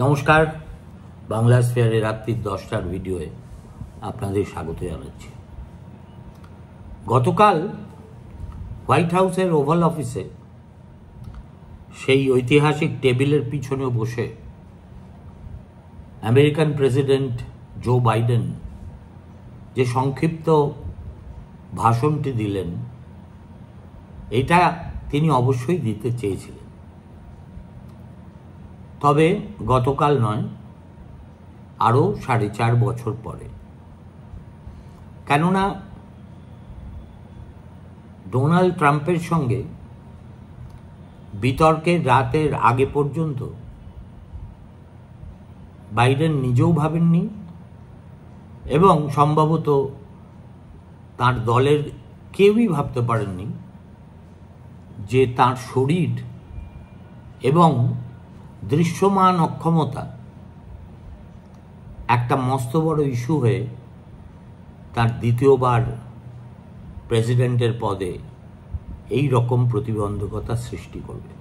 নমস্কার, বাংলা স্ফেয়ারে রাত্রি 10টার ভিডিওয়ে আপনাদের স্বাগত জানাচ্ছি। গতকাল হোয়াইট হাউসের ওভাল অফিসে সেই ঐতিহাসিক টেবিলের পিছনে বসে আমেরিকান প্রেসিডেন্ট জো বাইডেন যে সংক্ষিপ্ত ভাষণটি দিলেন, এটা তিনি অবশ্যই দিতে চেয়েছিলেন। তবে গতকাল নয়, আরও 4.5 বছর পরে। কেননা ডোনাল্ড ট্রাম্পের সঙ্গে বিতর্কের রাতের আগে পর্যন্ত বাইডেন নিজেও ভাবেননি এবং সম্ভবত তার দলের কেউই ভাবতে পারেননি যে তার শরীর এবং দৃশ্যমান অক্ষমতা একটা মস্ত বড় ইস্যু হয়ে তার দ্বিতীয়বার প্রেসিডেন্টের পদে এই রকম প্রতিবন্ধকতা সৃষ্টি করবে।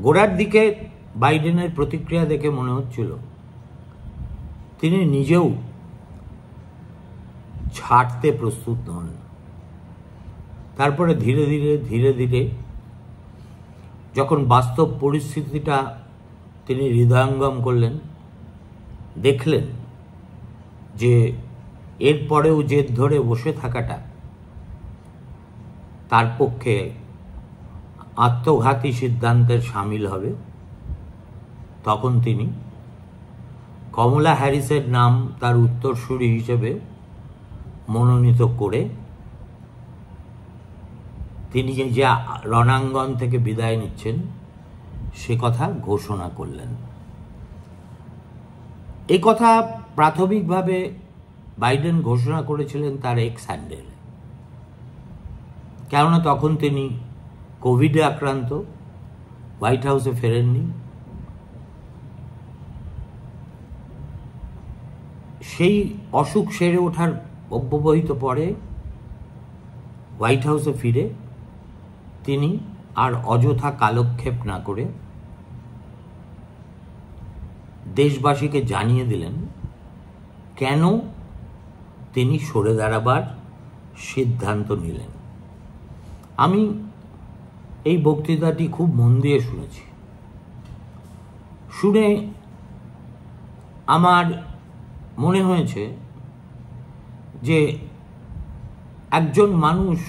গোড়ার দিকে বাইডেনের প্রতিক্রিয়া দেখে মনে হচ্ছিল তিনি নিজেও ছাড়তে প্রস্তুত নন। তারপরে ধীরে ধীরে যখন বাস্তব পরিস্থিতিটা তিনি হৃদয়ঙ্গম করলেন, দেখলেন যে এরপরেও জেদ ধরে বসে থাকাটা তার পক্ষে আত্মঘাতী সিদ্ধান্তের সামিল হবে, তখন তিনি কমলা হ্যারিসের নাম তার উত্তরসূরি হিসেবে মনোনীত করে তিনি যে রণাঙ্গন থেকে বিদায় নিচ্ছেন সে কথা ঘোষণা করলেন। এই কথা প্রাথমিকভাবে বাইডেন ঘোষণা করেছিলেন তার এক্স হ্যান্ডেলে, কেননা তখন তিনি কোভিডে আক্রান্ত, হোয়াইট হাউসে ফেরেননি। সেই অসুখ সেরে ওঠার অব্যবহিত পরে হোয়াইট হাউসে ফিরে তিনি আর অযথা কালক্ষেপ না করে দেশবাসীকে জানিয়ে দিলেন কেন তিনি সরে দাঁড়াবার সিদ্ধান্ত নিলেন। আমি এই বক্তৃতাটি খুব মন দিয়ে শুনেছি। শুনে আমার মনে হয়েছে যে একজন মানুষ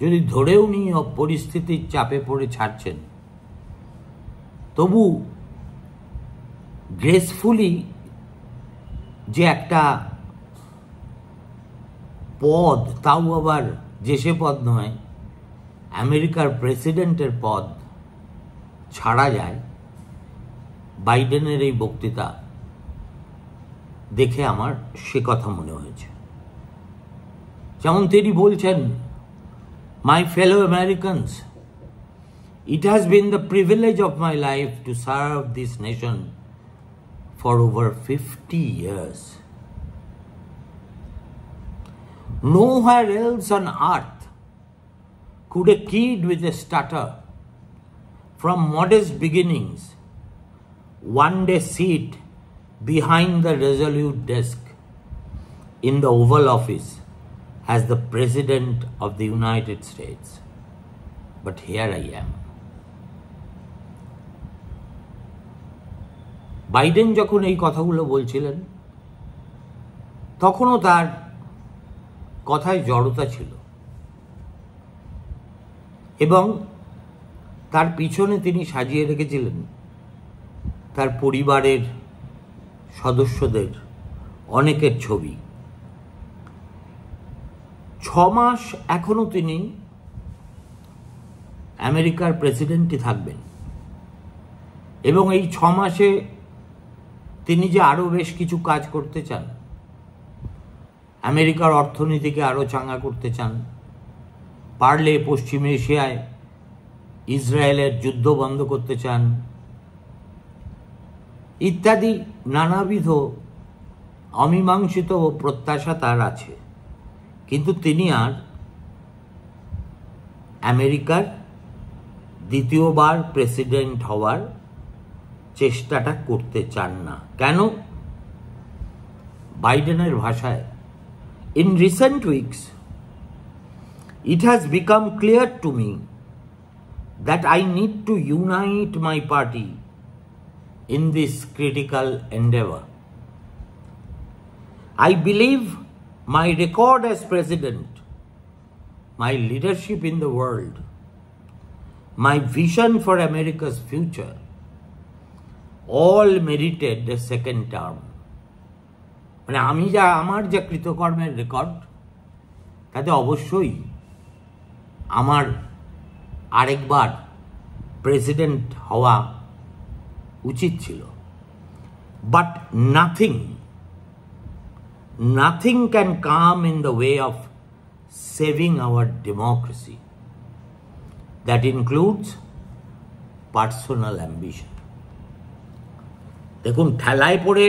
যদি ধরেও নিয়ে পরিস্থিতির চাপে পড়ে ছাড়ছেন, তবু গ্রেসফুলি যে একটা পদ, তাও আবার যে সে পদ নয়, আমেরিকার প্রেসিডেন্টের পদ ছাড়া যায়, বাইডেনের এই বক্তৃতা দেখে আমার সে কথা মনে হয়েছে। যেমন তিনি বলছেন, My fellow Americans, it has been the privilege of my life to serve this nation for over 50 years. Nowhere else on earth could a kid with a stutter from modest beginnings one day sit behind the resolute desk in the Oval Office as the President of the United States. But here I am. Biden যখন এই কথাগুলো বলছিলেন, তখনও তার কথায় জড়তা ছিল এবং তার পিছনে তিনি সাজিয়ে রেখেছিলেন তার পরিবারের সদস্যদের অনেকের ছবি। 6 মাস এখনো তিনি আমেরিকার প্রেসিডেন্টই থাকবেন এবং এই 6 মাসে তিনি যে আরও বেশ কিছু কাজ করতে চান, আমেরিকার অর্থনীতিকে আরও চাঙ্গা করতে চান, পারলে পশ্চিম এশিয়ায় ইসরায়েলের যুদ্ধ বন্ধ করতে চান, ইত্যাদি নানাবিধ অমীমাংসিত প্রত্যাশা তার আছে। কিন্তু তিনি আর আমেরিকার দ্বিতীয়বার প্রেসিডেন্ট হওয়ার চেষ্টাটা করতে চান না। কেন? বাইডেনের ভাষায়, in recent weeks it has become clear to me that I need to unite my party in this critical endeavor. I believe my record as president, my leadership in the world, my vision for America's future all merited a second term. মানে আমার যা কৃতকর্মের record, তাতে অবশ্যই আমার আরেকবার president হওয়া উচিত ছিল। But nothing can come in the way of saving our democracy. That includes personal ambition. দেখুন, ঠেলায় পড়ে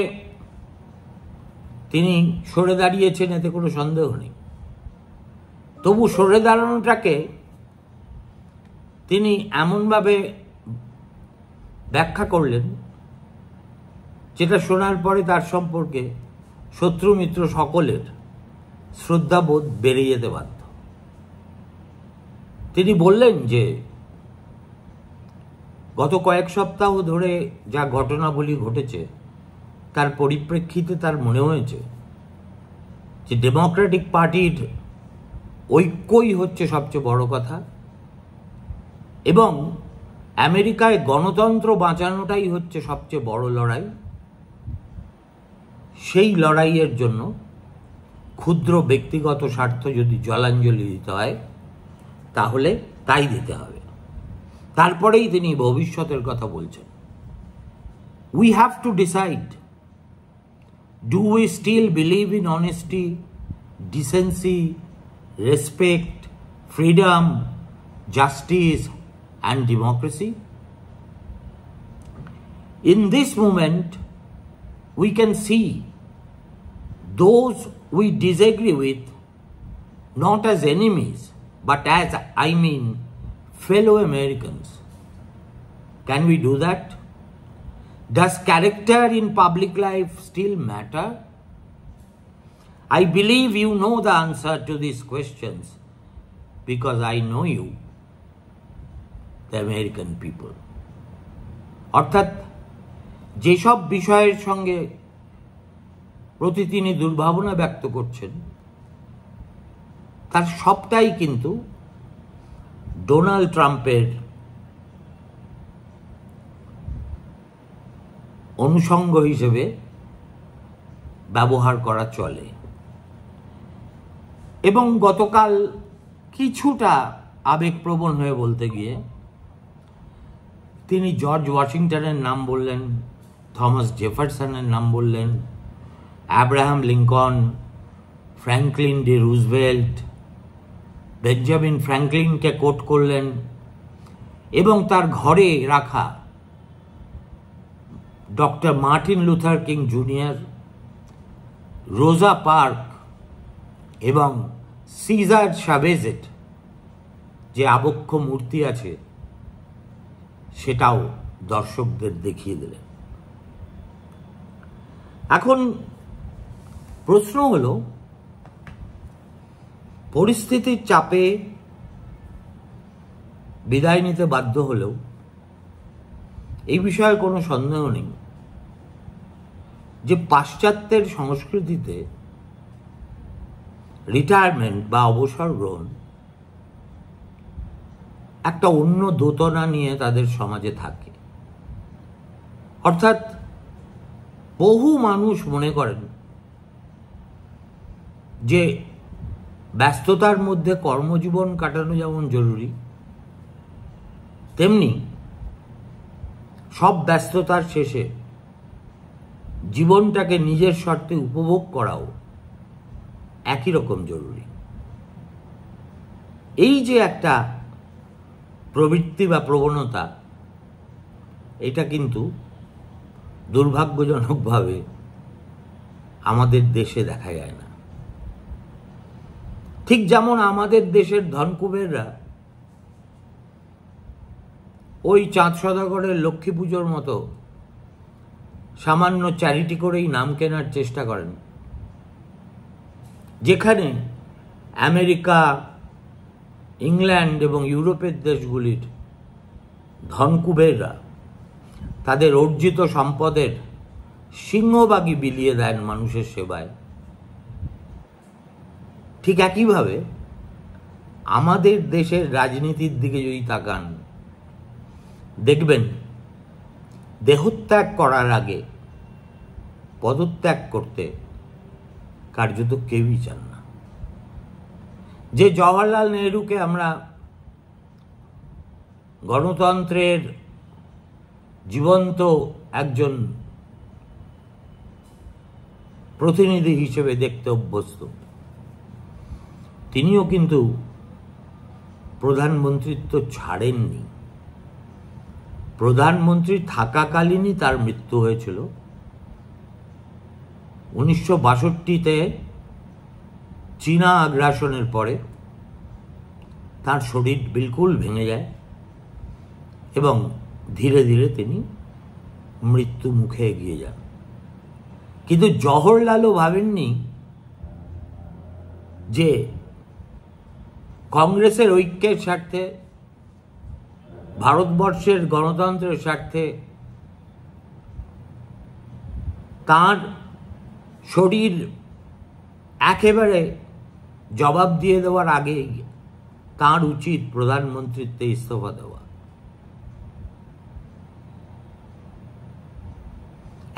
তিনি সরে দাঁড়িয়েছেন, এতে কোনো সন্দেহ নেই। তবু সরে দাঁড়ানোটাকে তিনি এমনভাবে ব্যাখ্যা করলেন, যেটা শোনার পরে তার সম্পর্কে শত্রু মিত্র সকলের শ্রদ্ধাবোধ বেড়ে যেতে বাধ্য। তিনি বললেন যে গত কয়েক সপ্তাহ ধরে যা ঘটনাবলী ঘটেছে তার পরিপ্রেক্ষিতে তার মনে হয়েছে যে ডেমোক্রেটিক পার্টির ঐক্যই হচ্ছে সবচেয়ে বড় কথা, এবং আমেরিকায় গণতন্ত্র বাঁচানোটাই হচ্ছে সবচেয়ে বড় লড়াই। সেই লড়াইয়ের জন্য ক্ষুদ্র ব্যক্তিগত স্বার্থ যদি জলাঞ্জলি দিতে হয়, তাহলে তাই দিতে হবে। তারপরেই তিনি ভবিষ্যতের কথা বলছেন। We have to decide, do we still believe in honesty, decency, respect, freedom, justice and democracy? In this moment, we can see those we disagree with not as enemies, but as, fellow Americans. Can we do that? Does character in public life still matter? I believe you know the answer to these questions because I know you, the American people. অর্থাৎ যেসব বিষয়ের সঙ্গে প্রতি তিনি দুর্ভাবনা ব্যক্ত করছেন, তার সবটাই কিন্তু ডোনাল্ড ট্রাম্পের অনুষঙ্গ হিসেবে ব্যবহার করা চলে। এবং গতকাল কিছুটা আবেগপ্রবণ হয়ে বলতে গিয়ে তিনি জর্জ ওয়াশিংটনের নাম বললেন, থমাস জেফারসনের নাম বললেন, Abraham Lincoln, Franklin D Roosevelt, Benjamin ফ্র্যাঙ্কলিনকে কোট করলেন, এবং তার ঘরে রাখা doctor Martin Luther King junior, Rosa Park এবং সিজার চাভেজের যে আবক্ষ মূর্তি আছে সেটাও দর্শকদের দেখিয়ে দিলেন। এখন প্রশ্ন হলো, পরিস্থিতির চাপে বিদায় নিতে বাধ্য হলেও এই বিষয়ে কোনো সন্দেহ নেই যে পাশ্চাত্যের সংস্কৃতিতে রিটায়ারমেন্ট বা অবসর গ্রহণ একটা অন্য দোতনা নিয়ে তাদের সমাজে থাকে। অর্থাৎ বহু মানুষ মনে করেন যে ব্যস্ততার মধ্যে কর্মজীবন কাটানো যেমন জরুরি, তেমনি সব ব্যস্ততার শেষে জীবনটাকে নিজের শর্তে উপভোগ করাও একই রকম জরুরি। এই যে একটা প্রবৃত্তি বা প্রবণতা, এটা কিন্তু দুর্ভাগ্যজনকভাবে আমাদের দেশে দেখা যায় না। ঠিক যেমন আমাদের দেশের ধনকুবেররা ওই চাঁদ সদাগরের লক্ষ্মী পুজোর মতো সামান্য চ্যারিটি করেই নাম কেনার চেষ্টা করেন, যেখানে আমেরিকা, ইংল্যান্ড এবং ইউরোপের দেশগুলির ধনকুবেররা তাদের অর্জিত সম্পদের সিংহভাগই বিলিয়ে দেন মানুষের সেবায়, ঠিক একইভাবে আমাদের দেশের রাজনীতির দিকে যদি তাকান, দেখবেন দেহত্যাগ করার আগে পদত্যাগ করতে কার্যত কেউই চান না। যে জওহরলাল নেহরুকে আমরা গণতন্ত্রের জীবন্ত একজন প্রতিনিধি হিসেবে দেখতে অভ্যস্ত, তিনিও কিন্তু প্রধানমন্ত্রিত্ব ছাড়েননি। প্রধানমন্ত্রী থাকাকালীনই তার মৃত্যু হয়েছিল। 1962-তে চীনা আগ্রাসনের পরে তার শরীর বিলকুল ভেঙে যায় এবং ধীরে ধীরে তিনি মৃত্যু মুখে এগিয়ে যান। কিন্তু জওহরলালও ভাবেননি যে কংগ্রেসের ঐক্যের স্বার্থে, ভারতবর্ষের গণতন্ত্রের স্বার্থে তার শরীর একেবারে জবাব দিয়ে দেওয়ার আগেই তার উচিত প্রধানমন্ত্রীত্বে ইস্তফা দেওয়া।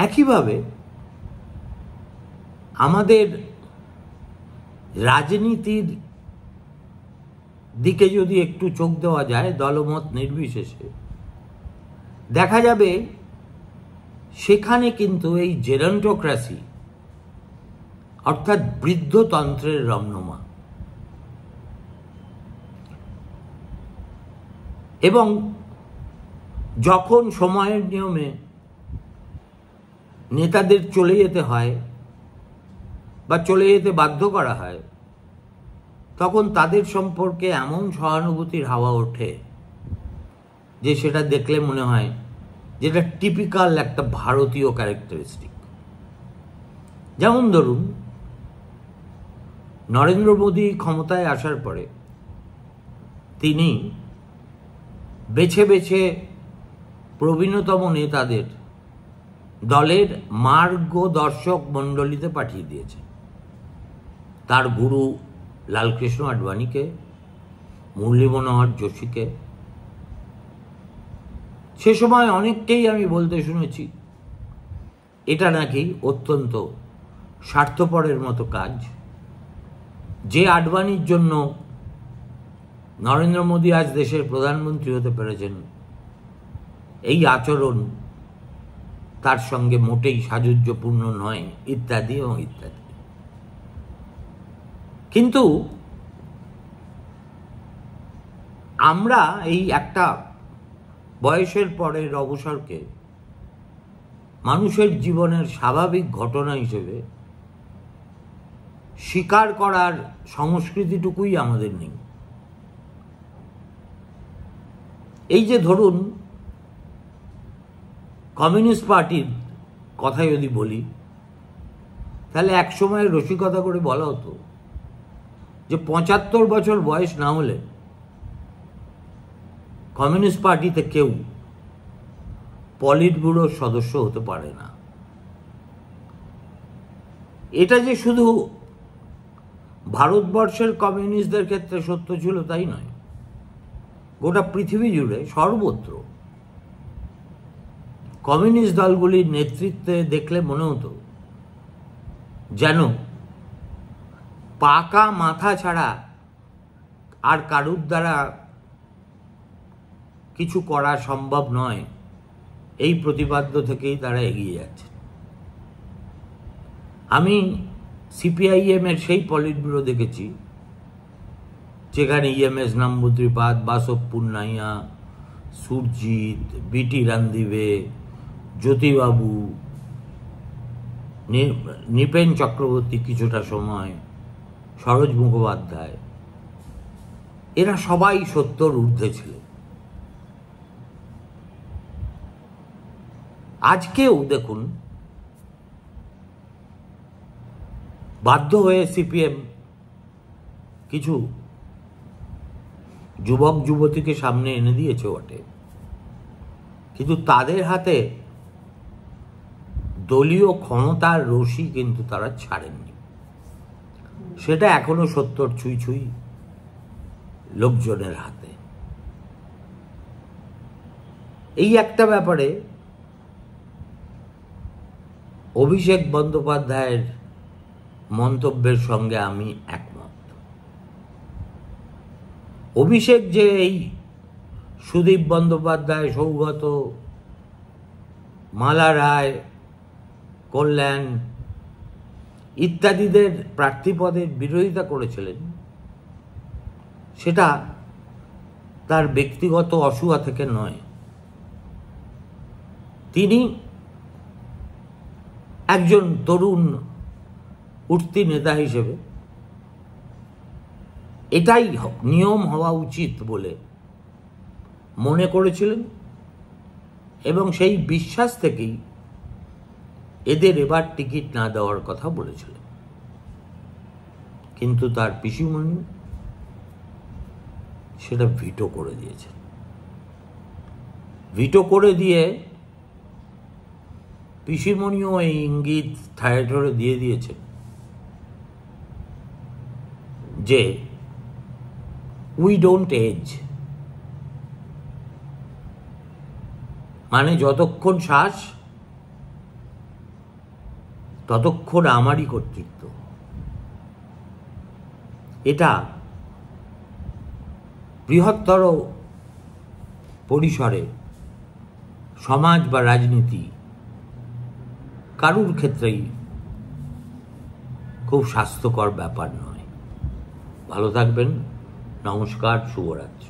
একইভাবে আমাদের রাজনীতির দিকে যদি একটু চোখ দেওয়া যায় দলমত নির্বিশেষে, দেখা যাবে সেখানে কিন্তু এই জেরন্টোক্রাসি অর্থাৎ বৃদ্ধতন্ত্রের রমরমা। এবং যখন সময়ের নিয়মে নেতাদের চলে যেতে হয় বা চলে যেতে বাধ্য করা হয়, তখন তাদের সম্পর্কে এমন সহানুভূতির হাওয়া ওঠে যে সেটা দেখলে মনে হয় যেটা টিপিক্যাল একটা ভারতীয় ক্যারেক্টারিস্টিক। যেমন ধরুন, নরেন্দ্র মোদী ক্ষমতায় আসার পরে তিনি বেছে বেছে প্রবীণতম নেতাদের দলের মার্গদর্শক মণ্ডলীতে পাঠিয়ে দিয়েছে। তার গুরু লালকৃষ্ণ আডবাণীকে, মুরলী মনোহর যোশীকে। সে সময় অনেককেই আমি বলতে শুনেছি এটা নাকি অত্যন্ত স্বার্থপরের মতো কাজ। যে আডবাণীর জন্য নরেন্দ্র মোদী আজ দেশের প্রধানমন্ত্রী হতে পেরেছেন, এই আচরণ তার সঙ্গে মোটেই সাযুজ্যপূর্ণ নয়, ইত্যাদি এবং ইত্যাদি। কিন্তু আমরা এই একটা বয়সের পরের অবসরকে মানুষের জীবনের স্বাভাবিক ঘটনা হিসেবে স্বীকার করার সংস্কৃতিটুকুই আমাদের নেই। এই যে ধরুন, কমিউনিস্ট পার্টির কথা যদি বলি, তাহলে এক সময় রসিকতা করে বলা হতো যে 75 বছর বয়স না হলে কমিউনিস্ট পার্টিতে কেউ পলিট ব্যুরোর সদস্য হতে পারে না। এটা যে শুধু ভারতবর্ষের কমিউনিস্টদের ক্ষেত্রে সত্য ছিল তাই নয়, গোটা পৃথিবী জুড়ে সর্বত্র কমিউনিস্ট দলগুলির নেতৃত্বে দেখলে মনে হতো যেন পাকা মাথা ছাড়া আর কারুর দ্বারা কিছু করা সম্ভব নয়, এই প্রতিপাদ্য থেকেই তারা এগিয়ে যাচ্ছে। আমি সিপিআইএম এর সেই পলিট ব্যুরো দেখেছি যেখানে ইএমএস নাম্বুদ্রিপাদ, বাসব পুন্নাইয়া, সুরজিৎ, বিটি রান্দিবে, জ্যোতিবাবু, নৃপেন চক্রবর্তী, কিছুটা সময় সরোজ মুখোপাধ্যায়, এরা সবাই 70 ঊর্ধ্বে ছিলেন। আজকেও দেখুন বাধ্য হয়ে সিপিএম কিছু যুবক যুবতীকে সামনে এনে দিয়েছে বটে, কিন্তু তাদের হাতে দলীয় ক্ষমতার রশি কিন্তু তারা ছাড়েননি। সেটা এখনো 70 ছুঁই ছুঁই লোকজনের হাতে। এই একটা ব্যাপারে অভিষেক বন্দ্যোপাধ্যায়ের মন্তব্যের সঙ্গে আমি একমত। অভিষেক যে এই সুদীপ বন্দ্যোপাধ্যায়, সৌগত, মালা রায়, কল্যাণ ইত্যাদিদের প্রার্থীপদের বিরোধিতা করেছিলেন, সেটা তার ব্যক্তিগত অসূয়া থেকে নয়। তিনি একজন তরুণ উঠতি নেতা হিসেবে এটাই নিয়ম হওয়া উচিত বলে মনে করেছিলেন, এবং সেই বিশ্বাস থেকেই এদের এবার টিকিট না দেওয়ার কথা বলেছিলেন। কিন্তু তার পিসিমণি সেটা ভিটো করে দিয়েছেন। ভিটো করে দিয়ে পিসিমণিও এই ইঙ্গিত থায়েটরে দিয়ে দিয়েছেন যে উই ডোন্ট এজ, মানে যতক্ষণ শ্বাস ততক্ষণ আমারই কর্তৃত্ব। এটা বৃহত্তর পরিসরে সমাজ বা রাজনীতি কারুর ক্ষেত্রেই খুব স্বাস্থ্যকর ব্যাপার নয়। ভালো থাকবেন। নমস্কার, শুভরাত্রি।